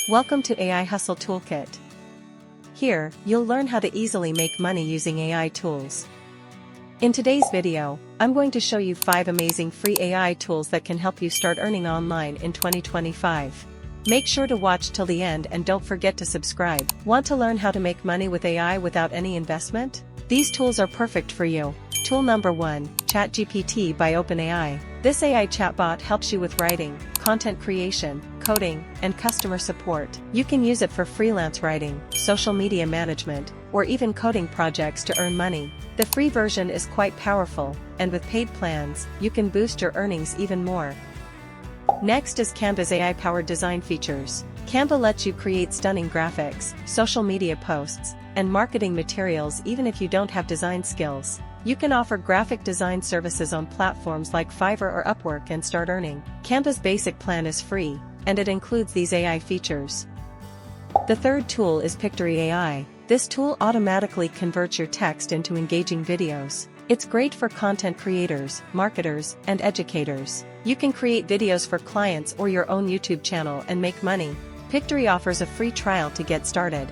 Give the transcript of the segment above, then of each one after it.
Welcome to AI Hustle Toolkit. Here, you'll learn how to easily make money using AI tools. In today's video, I'm going to show you 5 amazing free AI tools that can help you start earning online in 2025. Make sure to watch till the end and don't forget to subscribe. Want to learn how to make money with AI without any investment? These tools are perfect for you. Tool number 1, ChatGPT by OpenAI. This AI chatbot helps you with writing, content creation, coding, and customer support. You can use it for freelance writing, social media management, or even coding projects to earn money. The free version is quite powerful, and with paid plans, you can boost your earnings even more. Next is Canva's AI-powered design features. Canva lets you create stunning graphics, social media posts, and marketing materials even if you don't have design skills. You can offer graphic design services on platforms like Fiverr or Upwork and start earning. Canva's basic plan is free, and it includes these AI features. The third tool is Pictory AI. This tool automatically converts your text into engaging videos. It's great for content creators, marketers, and educators. You can create videos for clients or your own YouTube channel and make money. Pictory offers a free trial to get started.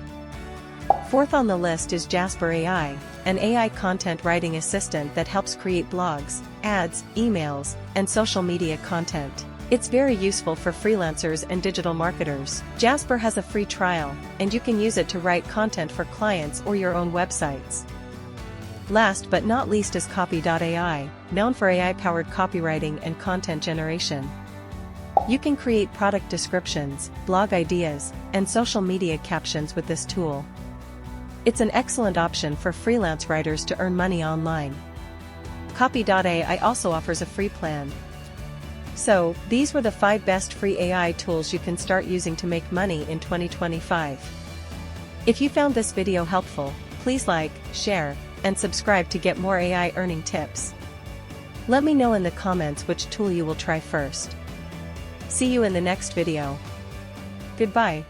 Fourth on the list is Jasper AI, an AI content writing assistant that helps create blogs, ads, emails, and social media content. It's very useful for freelancers and digital marketers. Jasper has a free trial, and you can use it to write content for clients or your own websites. Last but not least is Copy.ai, known for AI-powered copywriting and content generation. You can create product descriptions, blog ideas, and social media captions with this tool. It's an excellent option for freelance writers to earn money online. Copy.ai also offers a free plan. So, these were the 5 best free AI tools you can start using to make money in 2025. If you found this video helpful, please like, share, and subscribe to get more AI earning tips. Let me know in the comments which tool you will try first. See you in the next video. Goodbye.